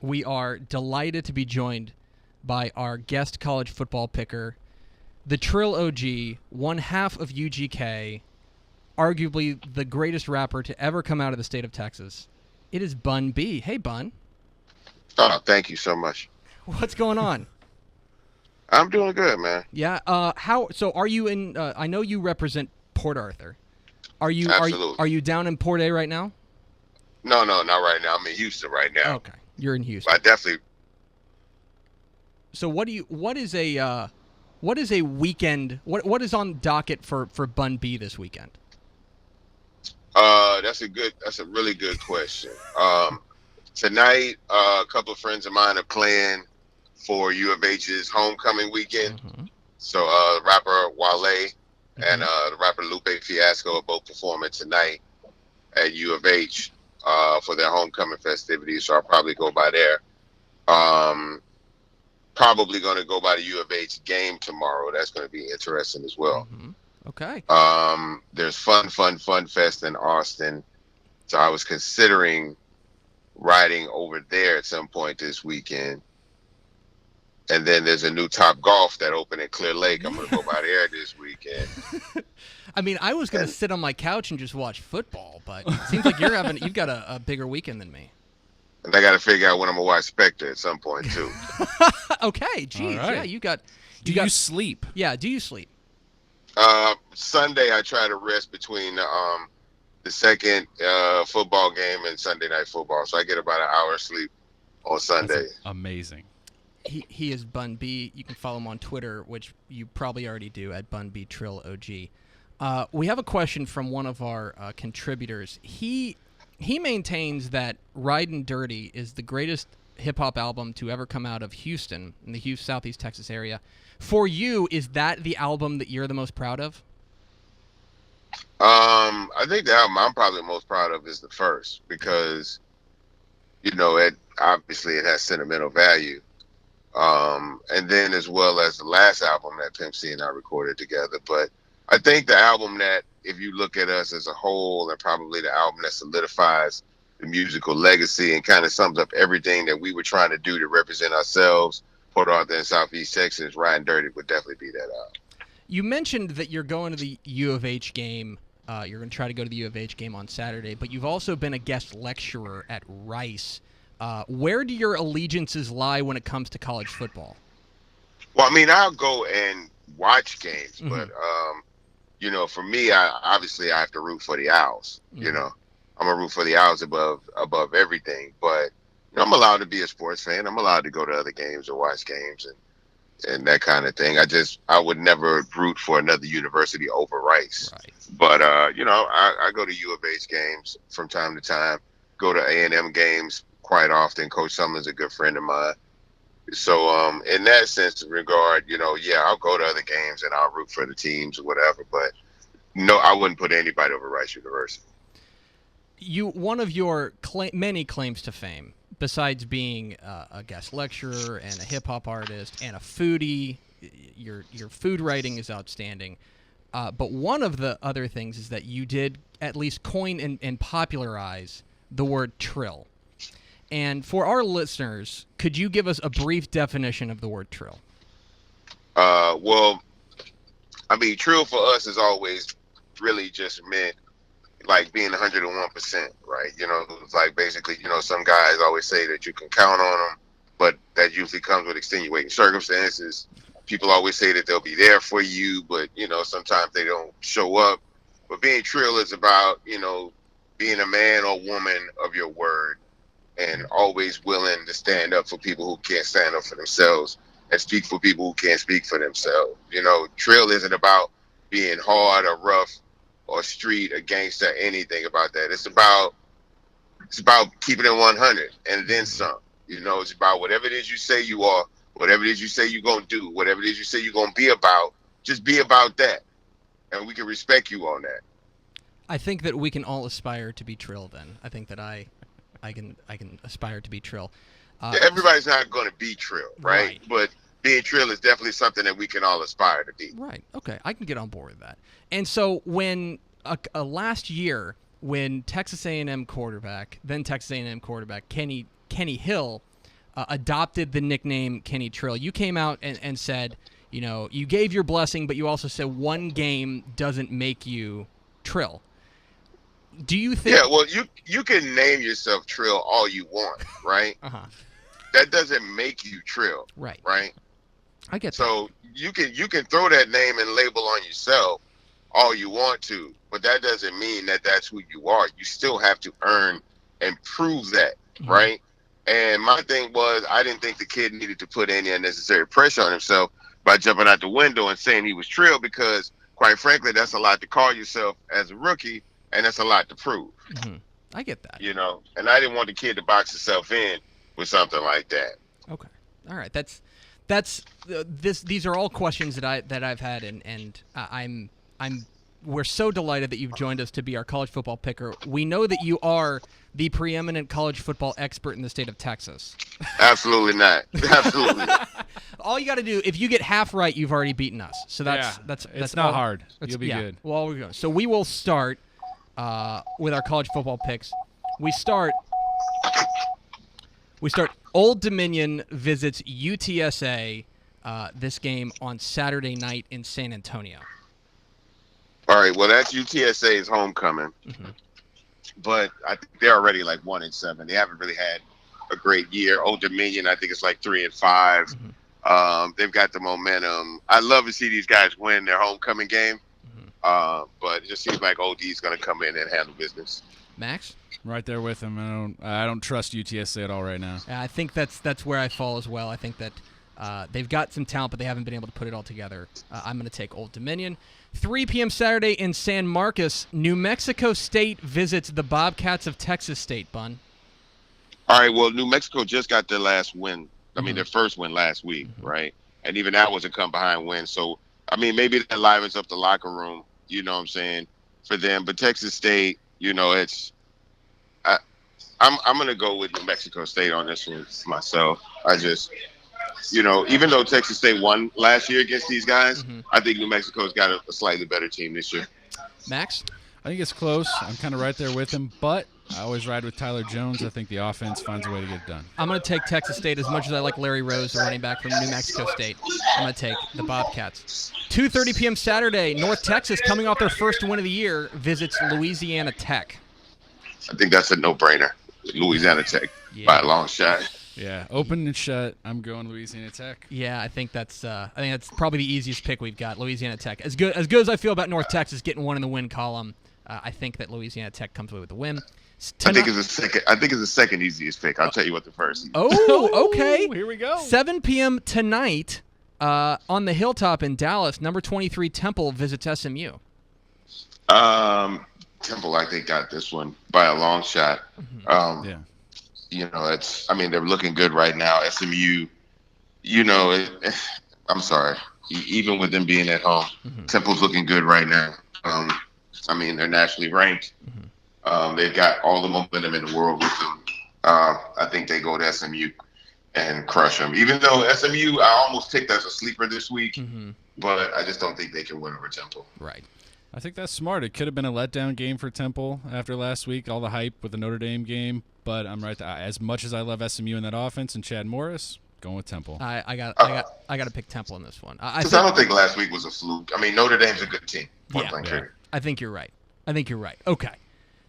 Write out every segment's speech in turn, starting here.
We are delighted to be joined by our guest college football picker, the Trill OG, one half of UGK, arguably the greatest rapper to ever come out of the state of Texas. It is Bun B. Hey, Bun. Oh, thank you so much. What's going on? I'm doing good, man. Yeah. So are you in? I know you represent Port Arthur. Are you? Absolutely. Are you down in Port A right now? No, not right now. I'm in Houston right now. Okay, you're in Houston. But I definitely. So what is a weekend? What is on docket for Bun B this weekend? That's a really good question. Tonight, a couple of friends of mine are playing for U of H's homecoming weekend. Mm-hmm. So, rapper Wale and Mm-hmm. the rapper Lupe Fiasco are both performing tonight at U of H for their homecoming festivities. So I'll probably go by there. Um, Probably going to go by the U of H game tomorrow. That's going to be interesting as well. Mm-hmm. Okay. There's Fun Fest in Austin. So I was considering riding over there at some point this weekend. And then there's a new Top Golf that opened at Clear Lake. I'm going to go by there this weekend. I mean, I was gonna sit on my couch and just watch football, but it seems like you've got a bigger weekend than me. And I got to figure out when I'm going to watch Spectre at some point, too. Okay, geez, All right. yeah, you got. Do you sleep? Yeah, do you sleep? Sunday, I try to rest between the second football game and Sunday night football. So I get about an hour of sleep on Sunday. That's amazing. He is Bun B. You can follow him on Twitter, which you probably already do, at Bun B Trill OG. We have a question from one of our contributors. He maintains that Ridin' Dirty is the greatest hip-hop album to ever come out of Houston, in the Houston, Southeast Texas area. For you, is that the album that you're the most proud of? I think the album I'm probably most proud of is the first because, it obviously it has sentimental value. And then as well as the last album that Pimp C and I recorded together. But I think the album that, if you look at us as a whole, and probably the album that solidifies the musical legacy and kind of sums up everything that we were trying to do to represent ourselves, Port Arthur and Southeast Texas, Riding Dirty would definitely be that album. You mentioned that you're going to the U of H game. You're going to try to go to the U of H game on Saturday, but you've also been a guest lecturer at Rice. Where do your allegiances lie when it comes to college football? Well, I mean, I'll go and watch games, Mm-hmm. but for me, I have to root for the Owls. Mm-hmm. I'm gonna root for the Owls above everything. But I'm allowed to be a sports fan. I'm allowed to go to other games or watch games and that kind of thing. I would never root for another university over Rice. Right. But I go to U of H games from time to time. Go to A&M games quite often. Coach Sumlin's a good friend of mine. So in that sense of regard, I'll go to other games and I'll root for the teams or whatever. But no, I wouldn't put anybody over Rice University. One of your many claims to fame, besides being a guest lecturer and a hip hop artist and a foodie, your food writing is outstanding. But one of the other things is that you did at least coin and popularize the word trill. And for our listeners, could you give us a brief definition of the word trill? Well, I mean, trill for us has always really just meant like being 101%, right? It's like basically, some guys always say that you can count on them, but that usually comes with extenuating circumstances. People always say that they'll be there for you, but, sometimes they don't show up. But being trill is about, being a man or woman of your word and always willing to stand up for people who can't stand up for themselves and speak for people who can't speak for themselves. Trill isn't about being hard or rough or street or gangster, anything about that. It's about keeping it 100 and then some. It's about whatever it is you say you are, whatever it is you say you're going to do, whatever it is you say you're going to be about, just be about that. And we can respect you on that. I think that we can all aspire to be trill then. I think that I can aspire to be trill. Everybody's not going to be trill, right? Right. But being trill is definitely something that we can all aspire to be. Right. Okay. I can get on board with that. And so when last year, when then Texas A&M quarterback Kenny Hill adopted the nickname Kenny Trill. You came out and said, you gave your blessing, but you also said one game doesn't make you Trill. Do you think? Yeah, well, you can name yourself Trill all you want, right? That doesn't make you Trill, right? I get so that. You can throw that name and label on yourself all you want to, but that doesn't mean that that's who you are. You still have to earn and prove that, right? And my thing was, I didn't think the kid needed to put any unnecessary pressure on himself by jumping out the window and saying he was Trill, because quite frankly, that's a lot to call yourself as a rookie, and that's a lot to prove. I get that. And I didn't want the kid to box himself in with something like that. Okay. All right. These are all questions that I've had, and we're so delighted that you've joined us to be our college football picker. We know that you are the preeminent college football expert in the state of Texas. Absolutely not. Absolutely not. All you got to do, if you get half right, you've already beaten us. So that's not hard. You'll be good. Well, we're going. So we will start with our college football picks. We start. Old Dominion visits UTSA. This game on Saturday night in San Antonio. All right. Well, that's UTSA's homecoming, but I think they're already like 1-7. They haven't really had a great year. Old Dominion, I think it's like 3-5. They've got the momentum. I love to see these guys win their homecoming game, but it just seems like OD's going to come in and handle business. Max? I'm right there with him. I don't trust UTSA at all right now. I think that's where I fall as well. I think that they've got some talent, but they haven't been able to put it all together. I'm going to take Old Dominion. 3 p.m. Saturday in San Marcos, New Mexico State visits the Bobcats of Texas State, Bun. All right, well, New Mexico just got their last win. I mean, their first win last week, right? And even that was a come-behind win. So, I mean, maybe that livens up the locker room, you know what I'm saying, for them. But Texas State, it's I'm going to go with New Mexico State on this one myself. I just – even though Texas State won last year against these guys, I think New Mexico's got a slightly better team this year. Max? I think it's close. I'm kind of right there with him, but I always ride with Tyler Jones. I think the offense finds a way to get it done. I'm going to take Texas State as much as I like Larry Rose, the running back from New Mexico State. I'm going to take the Bobcats. 2:30 p.m. Saturday, North Texas, coming off their first win of the year, visits Louisiana Tech. I think that's a no-brainer. Louisiana Tech by a long shot. Yeah, open and shut. I'm going Louisiana Tech. Yeah, I think that's probably the easiest pick we've got. Louisiana Tech. As good as I feel about North Texas getting one in the win column, I think that Louisiana Tech comes away with the win. I think it's the second easiest pick. I'll tell you what the first. Oh, okay. Here we go. 7 p.m. tonight on the Hilltop in Dallas. Number 23 Temple visits SMU. Temple, I think, got this one by a long shot. Yeah. They're looking good right now. SMU, I'm sorry. Even with them being at home, Temple's looking good right now. They're nationally ranked. They've got all the momentum in the world with them. I think they go to SMU and crush them. Even though SMU, I almost picked as a sleeper this week, but I just don't think they can win over Temple. Right. I think that's smart. It could have been a letdown game for Temple after last week, all the hype with the Notre Dame game. But I'm right there. As much as I love SMU in that offense and Chad Morris, going with Temple. I got to pick Temple in this one. I don't think last week was a fluke. Notre Dame's a good team. I think you're right. Okay.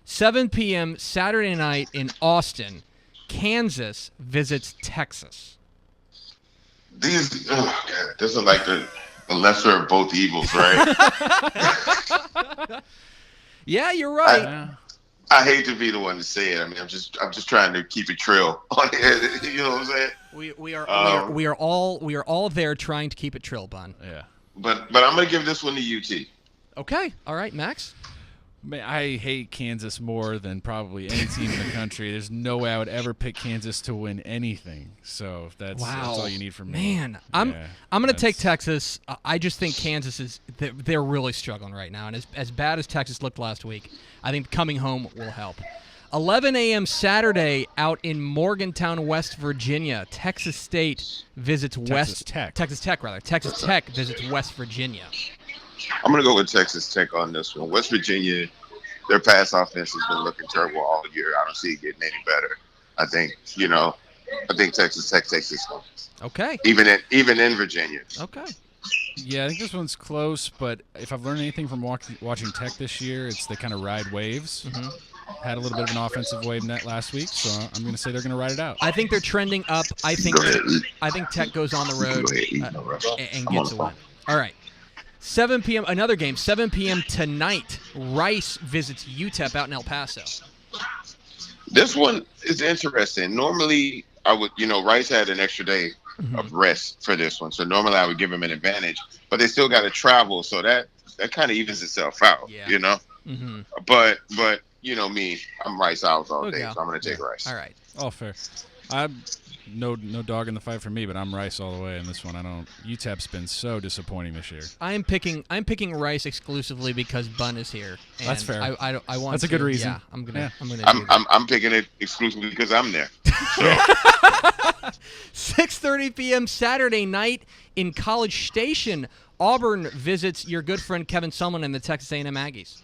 7 p.m. Saturday night in Austin, Kansas visits Texas. This is like the lesser of both evils, right? Yeah, you're right. I hate to be the one to say it. I'm just trying to keep it trill on it. You know what I'm saying? We are all there trying to keep it trill, Bun. Yeah. But I'm gonna give this one to UT. Okay. All right, Max. Man, I hate Kansas more than probably any team in the country. There's no way I would ever pick Kansas to win anything. So that's all you need from me. Man, I'm going to take Texas. I just think Kansas they're really struggling right now. And as bad as Texas looked last week, I think coming home will help. 11 a.m. Saturday out in Morgantown, West Virginia. Texas State visits Texas Tech visits West Virginia. I'm going to go with Texas Tech on this one. West Virginia, their pass offense has been looking terrible all year. I don't see it getting any better. I think, I think Texas Tech takes this one, Okay. even in Virginia. Okay. Yeah, I think this one's close, but if I've learned anything from watching Tech this year, it's they kind of ride waves. Had a little bit of an offensive wave net last week, so I'm going to say they're going to ride it out. I think they're trending up. I think Go ahead, eat. Tech goes on the road Go ahead, eat, no rush. and I'm gets on a the win. All right. 7 p.m. Another game. 7 p.m. tonight. Rice visits UTEP out in El Paso. This one is interesting. Normally, I would, Rice had an extra day of rest for this one, so normally I would give them an advantage. But they still got to travel, so that kind of evens itself out, But me, I'm Rice out all day, so I'm going to take Rice. All right. All fair. I'm no dog in the fight for me, but I'm Rice all the way in this one. UTEP's been so disappointing this year. I'm picking Rice exclusively because Bun is here. And That's fair. I want. That's a good reason. Yeah, I'm gonna. I'm picking it exclusively because I'm there. So. 6:30 p.m. Saturday night in College Station. Auburn visits your good friend Kevin Sumlin and the Texas A&M Aggies.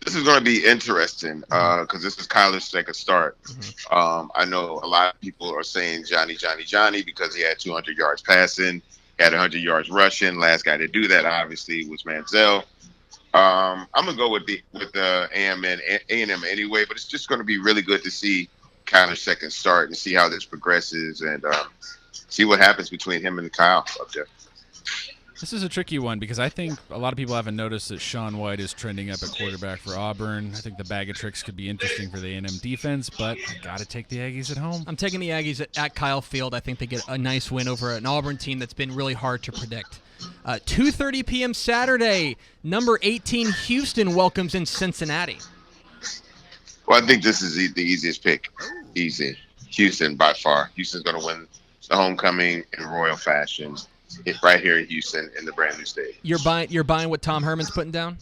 This is going to be interesting because this is college second start. I know a lot of people are saying Johnny because he had 200 yards passing, had 100 yards rushing. Last guy to do that, obviously, was Manziel. I'm going to go with A&M anyway, but it's just going to be really good to see college second start and see how this progresses and see what happens between him and Kyle up there. This is a tricky one because I think a lot of people haven't noticed that Sean White is trending up at quarterback for Auburn. I think the bag of tricks could be interesting for the A&M defense, but I got to take the Aggies at home. I'm taking the Aggies at Kyle Field. I think they get a nice win over an Auburn team that's been really hard to predict. 2:30 p.m. Saturday, number 18 Houston welcomes in Cincinnati. Well, I think this is the easiest pick. Easy. Houston by far. Houston's going to win the homecoming in royal fashion. Right here in Houston in the brand new state. You're buying what Tom Herman's putting down?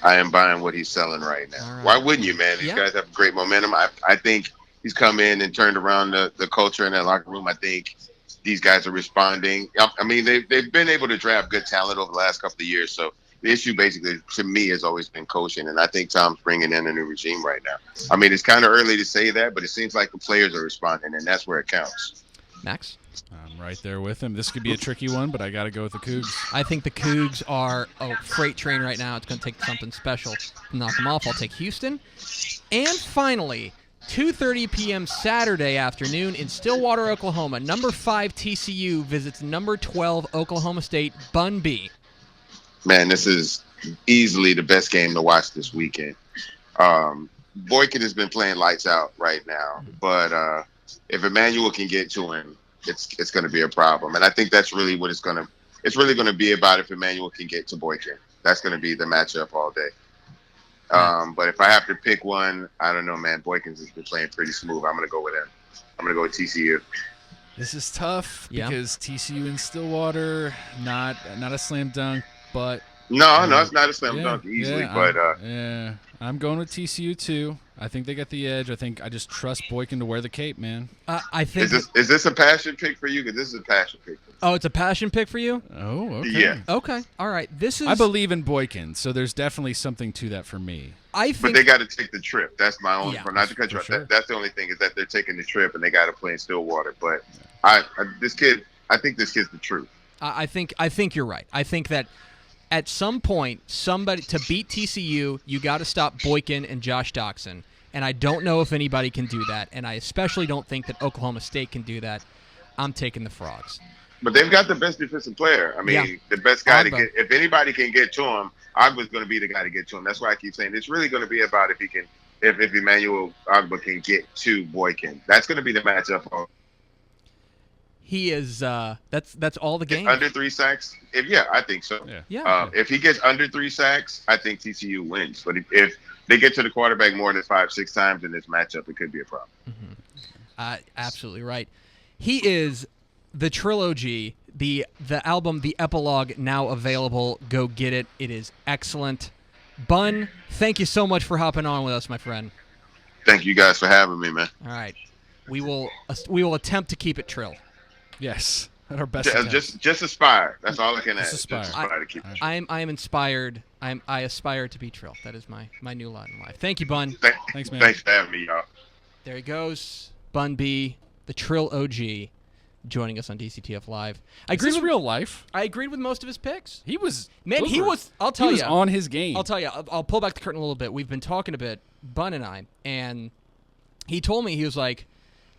I am buying what he's selling right now. Right. Why wouldn't you, man? These guys have great momentum. I think he's come in and turned around the culture in that locker room. I think these guys are responding. I mean, they've been able to draft good talent over the last couple of years. So the issue basically to me has always been coaching. And I think Tom's bringing in a new regime right now. I mean, it's kind of early to say that, but it seems like the players are responding, and that's where it counts. Max? I'm right there with him. This could be a tricky one, but I got to go with the Cougs. I think the Cougs are a freight train right now. It's going to take something special to knock them off. I'll take Houston. And finally, 2:30 p.m. Saturday afternoon in Stillwater, Oklahoma. Number 5 TCU visits number 12 Oklahoma State, Bun B. Man, this is easily the best game to watch this weekend. Boykin has been playing lights out right now, but if Emmanuel can get to him, it's going to be a problem. And I think that's really what it's really going to be about if Emmanuel can get to Boykin. That's going to be the matchup all day. But if I have to pick one, I don't know, man. Boykins has been playing pretty smooth. I'm going to go with him. I'm going to go with TCU. This is tough because TCU in Stillwater, not a slam dunk, but no, it's not a slam dunk easily. I'm going with TCU too. I think they got the edge. I just trust Boykin to wear the cape, man. I think is this a passion pick for you? Because this is a passion pick. Oh, it's a passion pick for you? Oh, okay. Yeah. Okay. All right. I believe in Boykin, so there's definitely something to that for me. But they got to take the trip. That's my only point. Not to cut you off. Sure. That's the only thing is that they're taking the trip and they got to play in Stillwater. But I think this kid's the truth. I think you're right. I think that at some point, somebody to beat TCU, you got to stop Boykin and Josh Doxson. And I don't know if anybody can do that. And I especially don't think that Oklahoma State can do that. I'm taking the Frogs. But they've got the best defensive player. I mean, the best guy to get. If anybody can get to him, Agba's going to be the guy to get to him. That's why I keep saying it's really going to be about if Emmanuel Agba can get to Boykin. That's going to be the matchup. He is. That's all the game. Under 3 sacks. I think so. Yeah. If he gets under 3 sacks, I think TCU wins. But if they get to the quarterback more than 5-6 times in this matchup, it could be a problem. Mm-hmm. Absolutely right. He is the trilogy, the album, the epilogue, now available. Go get it. It is excellent. Bun, thank you so much for hopping on with us, my friend. Thank you guys for having me, man. All right, we will attempt to keep it trill. Yes, at our best. Just aspire. That's all I can add. Just aspire to keep it. I am inspired. I aspire to be trill. That is my new lot in life. Thank you, Bun. Thanks, man. Thanks for having me, y'all. There he goes, Bun B. the Trill OG, joining us on DCTF Live. Is this real life? I agreed with most of his picks. He was Man, he was. I'll tell he you, was on his game. I'll tell you. I'll pull back the curtain a little bit. We've been talking a bit, Bun and I, and he told me he was like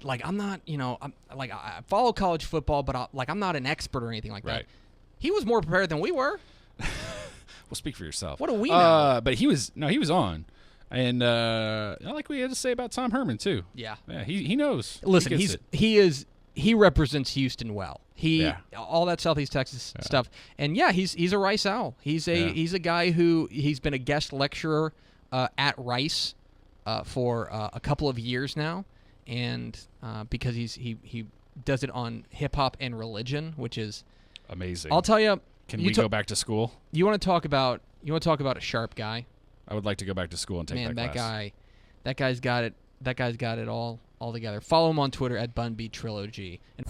I'm not, I follow college football, but I'm not an expert or anything like that. Right. He was more prepared than we were. Well, speak for yourself. What do we know? But he was on, and I like what he had to say about Tom Herman too. Yeah. Yeah, he knows. Listen, he represents Houston well. All that Southeast Texas stuff, and he's a Rice Owl. He's a guy who he's been a guest lecturer at Rice for a couple of years now, and because he does it on hip hop and religion, which is amazing. I'll tell you. Can we go back to school? You want to talk about a sharp guy? I would like to go back to school and take that class. That guy's got it. That guy's got it all together. Follow him on Twitter at Bun B Trill OG. And